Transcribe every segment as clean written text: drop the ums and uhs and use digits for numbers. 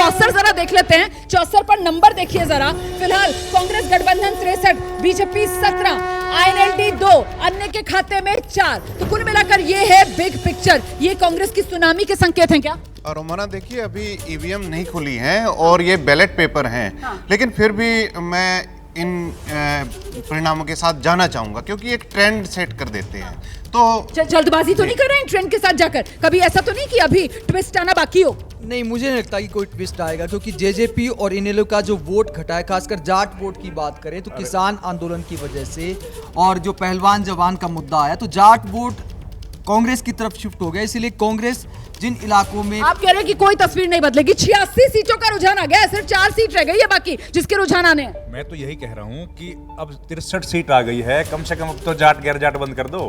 चौसर जरा देख लेते हैं, चौसर पर नंबर देखिए जरा। फिलहाल कांग्रेस गठबंधन 63, बीजेपी 17, INLD 2, अन्य के खाते में 4। तो कुल मिलाकर ये है बिग पिक्चर। ये कांग्रेस की सुनामी के संकेत हैं क्या? और रोमाना देखिए, अभी ईवीएम नहीं खुली हैं और ये बैलेट पेपर हैं, लेकिन फिर भी मैं इन परिणामों के साथ जाना चाहूंगा क्योंकि एक ट्रेंड सेट कर देते हैं। तो जल्दबाजी तो नहीं कर रहे हैं ट्रेंड के साथ जाकर? कभी ऐसा तो नहीं कि अभी ट्विस्ट आना बाकी हो? नहीं, मुझे नहीं लगता कि कोई ट्विस्ट आएगा, क्योंकि जेजेपी और इनेलो का जो वोट घटा है, खासकर जाट वोट की बात करें तो किसान आंदोलन की वजह से और जो पहलवान जवान का मुद्दा आया, तो जाट वोट कांग्रेस की तरफ शिफ्ट हो गया। इसीलिए कांग्रेस जिन इलाकों में आप कह रहे हैं कि कोई तस्वीर नहीं बदलेगी, 86 सीटों का रुझान आ गया, सिर्फ 4 सीट रह गई है बाकी जिसके रुझान आने हैं। मैं तो यही कह रहा हूँ कि अब 63 सीट आ गई है, कम से कम अब तो जाट गैर जाट बंद कर दो।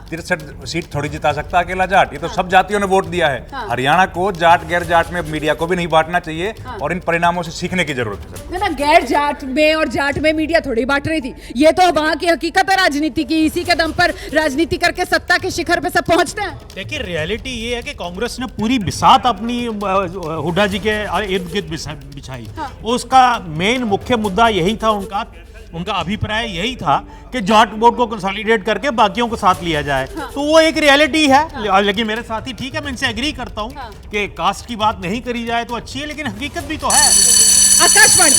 63 सीट थोड़ी जिता सकता अकेला जाट, ये तो सब जातियों ने वोट दिया है। हरियाणा को जाट गैर जाट में मीडिया को भी नहीं बांटना चाहिए और इन परिणामों से सीखने की जरूरत है। ना गैर जाट में और जाट में मीडिया थोड़ी बांट रही थी, ये तो वहां की हकीकत है राजनीति की। इसी के दम पर राजनीति करके सत्ता के शिखर पे सब पहुंचते हैं। देखिए, रियलिटी ये है कि कांग्रेस ने पूरी बिसात अपनी हुड्डा जी के इर्द गिर्द बिछाई। उसका मेन मुख्य मुद्दा यही था, उनका अभिप्राय यही था कि जाट वोट को कंसोलिडेट करके बाकियों को साथ लिया जाए। तो वो एक रियलिटी है। लेकिन मेरे साथी ठीक है, मैं इनसे एग्री करता हूं कि कास्ट की बात नहीं करी जाए तो अच्छी है, लेकिन हकीकत भी तो है। आकाशवाणी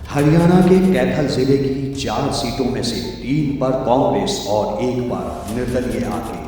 हरियाणा के कैथल जिले की 4 सीटों में से 3 पर कांग्रेस और 1 पर निर्दलीय आगे।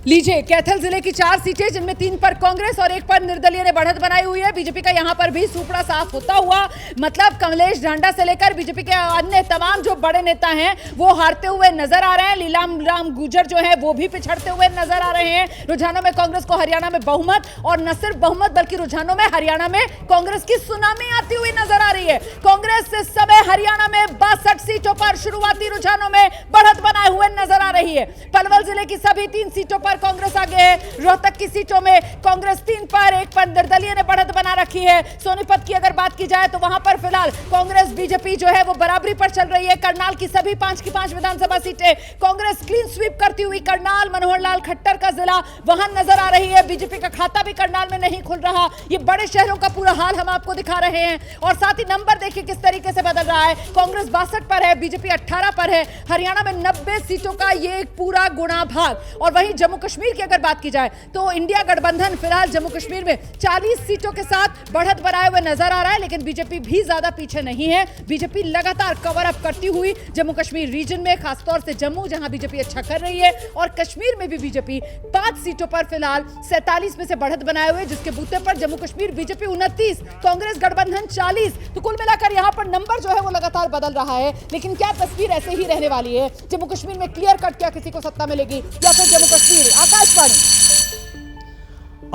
लीजिए, कैथल जिले की 4 सीटें, जिनमें 3 पर कांग्रेस और 1 पर निर्दलीय ने बढ़त बनाई हुई है। बीजेपी का यहां पर भी सुपड़ा साफ होता हुआ, मतलब कमलेश ढांडा से लेकर बीजेपी के अन्य तमाम जो बड़े नेता हैं वो हारते हुए नजर आ रहे हैं। लीलाम राम गुर्जर जो है वो भी पिछड़ते हुए नजर आ रहे हैं। रुझानों में कांग्रेस को हरियाणा में बहुमत, और न सिर्फ बहुमत बल्कि रुझानों में हरियाणा में कांग्रेस की सुनामी आती हुई नजर आ रही है। कांग्रेस इस समय हरियाणा में 62 सीटों पर शुरुआती रुझानों में बढ़त बनाए हुए नजर आ रही है। पलवल जिले की सभी 3 सीटों पर कांग्रेस आगे है। रोहतक की सीटों में कांग्रेस 3 पर, 1 पर निर्दलीय ने बढ़त बना रखी है। सोनीपत की अगर बात की जाए तो वहां पर फिलहाल कांग्रेस बीजेपी जो है वो बराबरी पर चल रही है। करनाल की सभी 5 की 5 विधानसभा सीटें कांग्रेस क्लीन स्वीप करती हुई, करनाल मनोहर लाल खट्टर का जिला वहां नजर आ रही है। बीजेपी का खाता भी करनाल में नहीं खुल रहा। ये बड़े शहरों का पूरा हाल हम आपको दिखा रहे हैं। और साथ ही नंबर देखिए किस तरीके से बदल रहा है। कांग्रेस 62 पर है, बीजेपी 18 पर है। हरियाणा में 90 सीटों का ये एक पूरा गुणा भाग। और वहीं जम्मू कश्मीर की अगर बात की जाए तो इंडिया गठबंधन फिलहाल जम्मू कश्मीर में 40 सीटों के साथ बढ़त बनाए हुए नजर आ रहा है, लेकिन बीजेपी भी ज्यादा पीछे नहीं है। बीजेपी लगातार कवर अप करती हुई जम्मू कश्मीर रीजन में, खासतौर से जम्मू जहां बीजेपी अच्छा कर रही है, और कश्मीर में भी बीजेपी 5 सीटों पर फिलहाल 47 में से बढ़त बनाए हुए, जिसके बूते पर जम्मू कश्मीर बीजेपी 29, कांग्रेस गठबंधन 40। तो कुल मिलाकर यहां पर नंबर जो है वो लगातार बदल रहा है, लेकिन क्या तस्वीर ऐसे ही रहने वाली है? जम्मू कश्मीर में क्लियर कट क्या किसी को सत्ता मिलेगी या फिर जम्मू कश्मीर? आकाशवाणी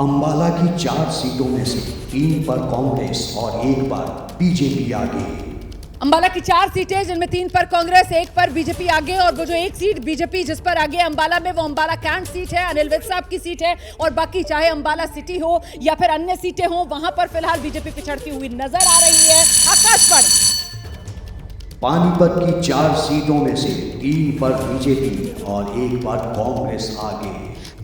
अंबाला की 4 सीटों में से 3 पर कांग्रेस और 1 पर बीजेपी आगे। अंबाला की 4 सीटें, जिनमें 3 पर कांग्रेस, 1 पर बीजेपी आगे, और वो जो 1 सीट बीजेपी जिस पर आगे अंबाला में, वो अंबाला कैंट सीट है, अनिल विज साहब की सीट है। और बाकी चाहे अंबाला सिटी हो या फिर अन्य सीटें हो, वहां पर फिलहाल बीजेपी पिछड़ती हुई नजर आ रही है। आकाशवाणी पानीपत की 4 सीटों में से 3 पर बीजेपी और 1 पर कांग्रेस आगे।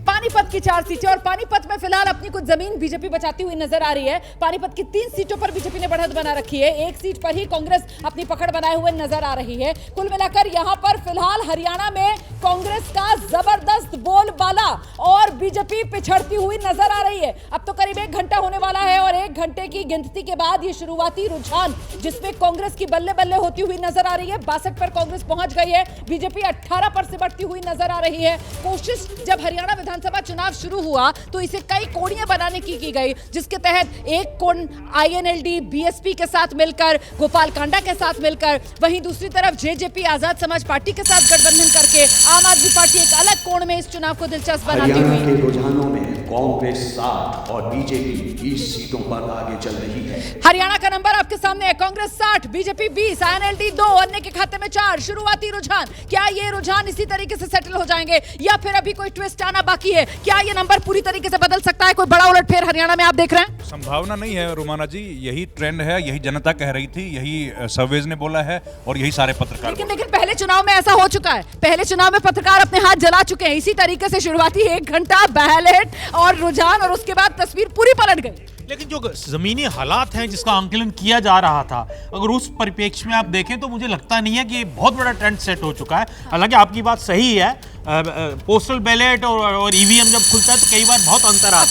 पानीपत की 4 सीटें, और पानीपत में फिलहाल अपनी कुछ जमीन बीजेपी बचाती हुई नजर आ रही है। पानीपत की 3 सीटों पर बीजेपी ने बढ़त बना रखी है, 1 सीट पर ही कांग्रेस अपनी पकड़ बनाए हुए नजर आ रही है। कुल मिलाकर यहां पर फिलहाल हरियाणा में कांग्रेस का जबरदस्त बोलबाला और बीजेपी पिछड़ती हुई नजर आ रही है। अब तो करीब 1 घंटा होने वाला है, और 1 घंटे की गिनती के बाद ये शुरुआती रुझान जिसमें कांग्रेस की बल्ले बल्ले होती हुई नजर आ रही है। 62 पर कांग्रेस पहुंच गई है, बीजेपी 18 पर से बढ़ती हुई नजर आ रही है। कोशिश जब हरियाणा विधानसभा चुनाव शुरू हुआ तो इसे कई कोड़ियां बनाने की गई, जिसके तहत एक कोण INLD बीएसपी के साथ मिलकर, गोपाल कांडा के साथ मिलकर, वहीं दूसरी तरफ जेजेपी आजाद समाज पार्टी के साथ गठबंधन करके आम आदमी पार्टी एक अलग कोण में इस चुनाव को दिलचस्प बनाती हुई। हरियाणा के रुझानों में कांग्रेस 60 और बीजेपी 20 सीटों पर आगे चल रही है। हरियाणा का नंबर आपके सामने है, कांग्रेस 60, बीजेपी 20, INLD 2, अन्य के खाते में 4। शुरुआती रुझान, क्या ये रुझान इसी तरीके से सेटल हो जाएंगे या फिर अभी कोई ट्विस्ट आना बाकी है? क्या ये नंबर पूरी तरीके से बदल सकता है? कोई बड़ा उलटफेर हरियाणा में आप देख रहे हैं? संभावना नहीं है रोमाना जी, यही ट्रेंड है, यही जनता कह रही थी, यही सर्वेज ने बोला है और यही सारे पत्रकार। लेकिन पहले चुनाव में ऐसा हो चुका है, पहले चुनाव में पत्रकार अपने हाथ जला चुके हैं। इसी तरीके से शुरुआती 1 घंटा बैलेट और रुझान, और उसके बाद तस्वीर पूरी पलट गई। लेकिन जो जमीनी हालात हैं जिसका आंकलन किया जा रहा था, अगर उस परिप्रेक्ष्य में आप देखें तो मुझे लगता नहीं है कि ये बहुत बड़ा ट्रेंड सेट हो चुका है। हालांकि आपकी बात सही है, पोस्टल बैलेट और ईवीएम जब खुलता है तो कई बार बहुत अंतर आता